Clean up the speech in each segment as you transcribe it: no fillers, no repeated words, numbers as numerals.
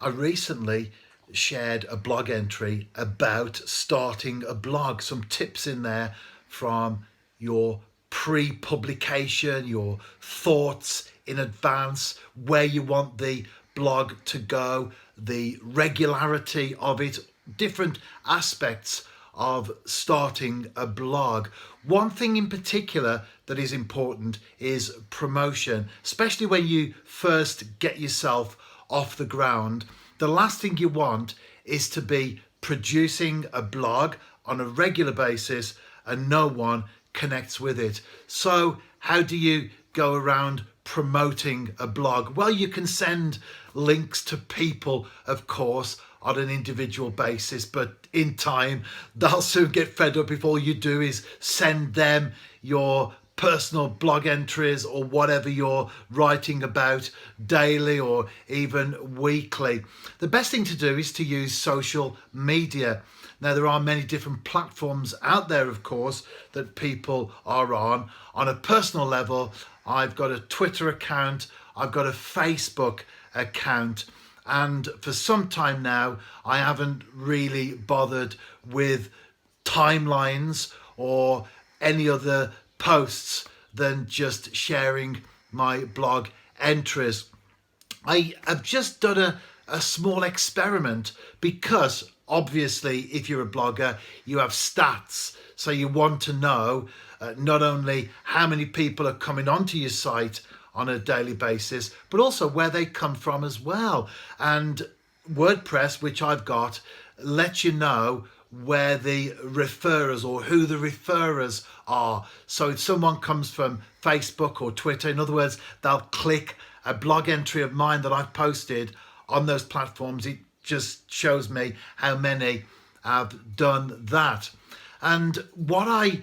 I recently shared a blog entry about starting a blog, some tips in there from your pre-publication, your thoughts in advance, where you want the blog to go, the regularity of it, different aspects of starting a blog. One thing in particular that is important is promotion, especially when you first get yourself off the ground. The last thing you want is to be producing a blog on a regular basis and no one connects with it. So how do you go around promoting a blog? Well, you can send links to people, of course, on an individual basis, but in time they'll soon get fed up if all you do is send them your personal blog entries or whatever you're writing about daily or even weekly. The best thing to do is to use social media. Now, there are many different platforms out there, of course, that people are on. On a personal level, I've got a Twitter account, I've got a Facebook account, and for some time now, I haven't really bothered with timelines or any other posts than just sharing my blog entries. I have just done a small experiment because obviously if you're a blogger you have stats, so you want to know not only how many people are coming onto your site on a daily basis but also where they come from as well. And WordPress, which I've got, lets you know where the referrers or who the referrers are. So if someone comes from Facebook or Twitter, in other words, they'll click a blog entry of mine that I've posted on those platforms, it just shows me how many have done that. And what I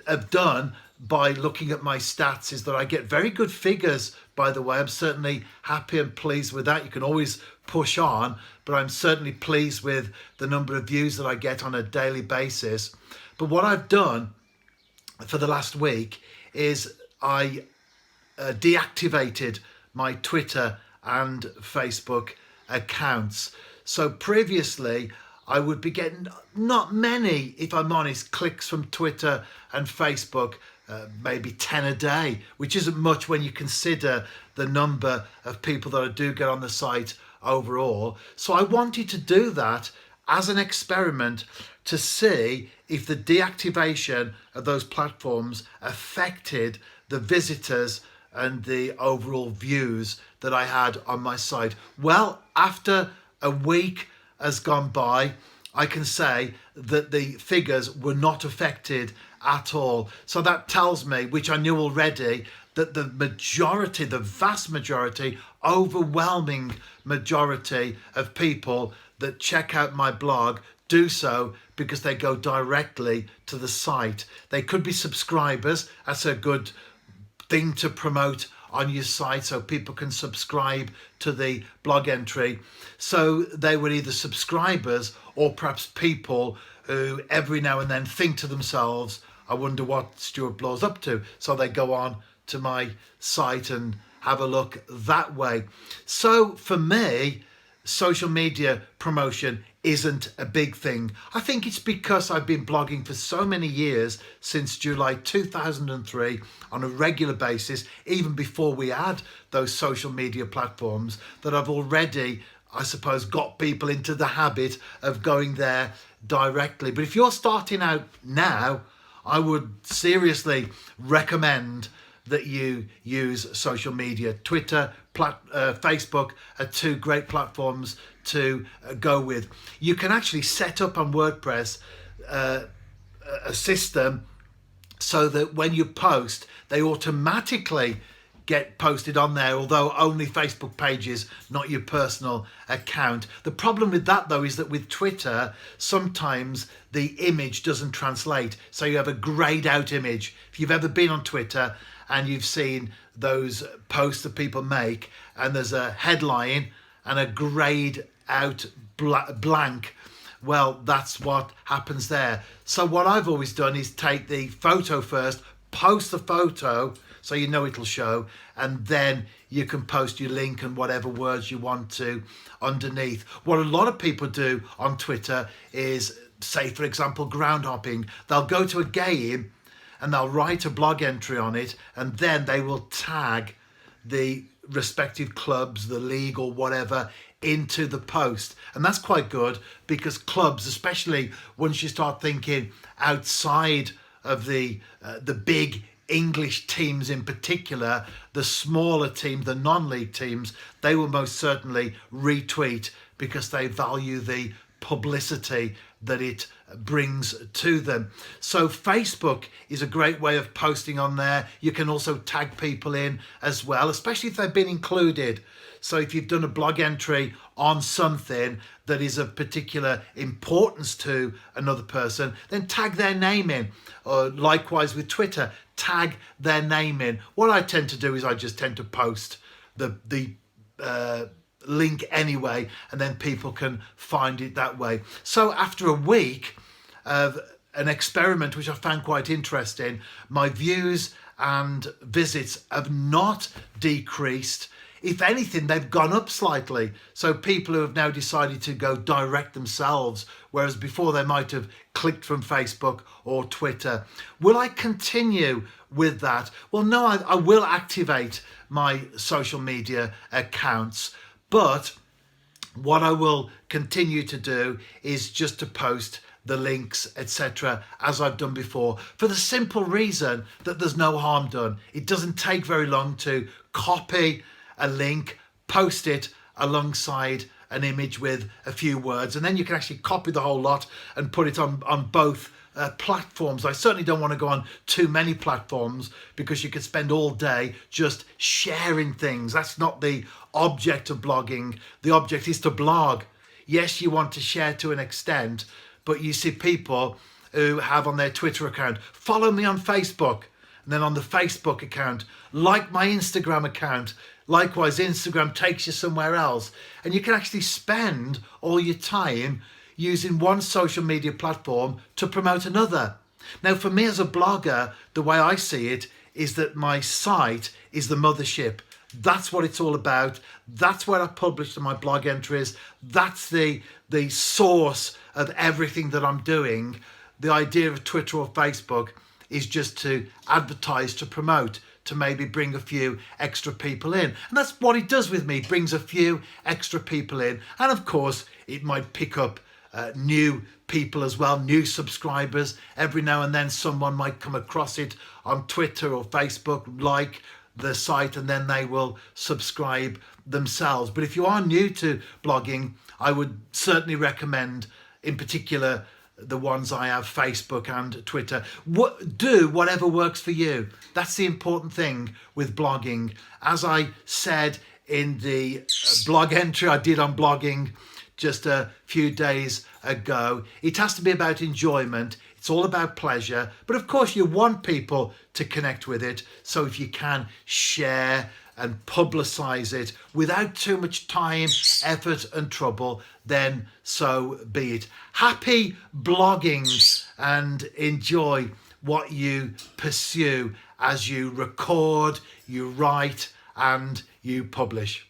have done by looking at my stats is that I get very good figures, by the way. I'm certainly happy and pleased with that. You can always push on, but I'm certainly pleased with the number of views that I get on a daily basis. But what I've done for the last week is I deactivated my Twitter and Facebook accounts. So previously I would be getting not many, if I'm honest, clicks from Twitter and Facebook, maybe 10 a day, which isn't much when you consider the number of people that I do get on the site overall. So I wanted to do that as an experiment to see if the deactivation of those platforms affected the visitors and the overall views that I had on my site. Well, after a week has gone by, I can say that the figures were not affected at all. So that tells me, which I knew already, that the majority, the vast majority, overwhelming majority of people that check out my blog do so because they go directly to the site. They could be subscribers. That's a good thing to promote on your site so people can subscribe to the blog entry. So they were either subscribers or perhaps people who every now and then think to themselves, I wonder what Stuart Blaw's up to. So they go on to my site and have a look that way. So for me, social media promotion isn't a big thing. I think it's because I've been blogging for so many years, since July 2003, on a regular basis, even before we had those social media platforms, that I've already, I suppose, got people into the habit of going there directly. But if you're starting out now, I would seriously recommend that you use social media. Twitter, Facebook are two great platforms to go with. You can actually set up on WordPress a system so that when you post, they automatically get posted on there, although only Facebook pages, not your personal account. The problem with that, though, is that with Twitter, sometimes the image doesn't translate. So you have a grayed out image. If you've ever been on Twitter and you've seen those posts that people make, and there's a headline and a grayed out blank, well, that's what happens there. So what I've always done is take the photo first, post the photo so you know it'll show, and then you can post your link and whatever words you want to underneath. What a lot of people do on Twitter is, say for example, ground hopping. They'll go to a game and they'll write a blog entry on it, and then they will tag the respective clubs, the league or whatever, into the post. And that's quite good, because clubs, especially once you start thinking outside of the big English teams in particular, the smaller teams, the non-league teams, they will most certainly retweet, because they value the publicity that it brings to them. So Facebook is a great way of posting on there. You can also tag people in as well, especially if they've been included. So if you've done a blog entry on something that is of particular importance to another person, then tag their name in. Or likewise with Twitter, tag their name in. What I tend to do is I just tend to post the link anyway, and then people can find it that way. So after a week of an experiment which I found quite interesting, my views and visits have not decreased. If anything, they've gone up slightly. So people who have now decided to go direct themselves, whereas before they might have clicked from Facebook or Twitter. Will I continue with that? Well, no, I will activate my social media accounts. But what I will continue to do is just to post the links, etc., as I've done before, for the simple reason that there's no harm done. It doesn't take very long to copy a link, post it alongside an image with a few words, and then you can actually copy the whole lot and put it on both platforms. I certainly don't want to go on too many platforms, because you could spend all day just sharing things. That's not the object of blogging. The object is to blog. Yes, you want to share to an extent, but you see people who have on their Twitter account, follow me on Facebook, and then on the Facebook account, like my Instagram account. Likewise, Instagram takes you somewhere else, and you can actually spend all your time using one social media platform to promote another. Now, for me as a blogger, the way I see it is that my site is the mothership. That's what it's all about. That's where I publish my blog entries. That's the source of everything that I'm doing. The idea of Twitter or Facebook is just to advertise, to promote, to maybe bring a few extra people in. And that's what it does with me, brings a few extra people in. And of course, it might pick up new people as well, new subscribers. Every now and then someone might come across it on Twitter or Facebook, like the site, and then they will subscribe themselves. But if you are new to blogging, I would certainly recommend, in particular, the ones I have, Facebook and Twitter. Do whatever works for you. That's the important thing with blogging. As I said in the blog entry I did on blogging just a few days ago, it has to be about enjoyment. It's all about pleasure. But of course, you want people to connect with it. So if you can share and publicize it without too much time, effort and trouble, then so be it. Happy blogging, and enjoy what you pursue as you record, you write and you publish.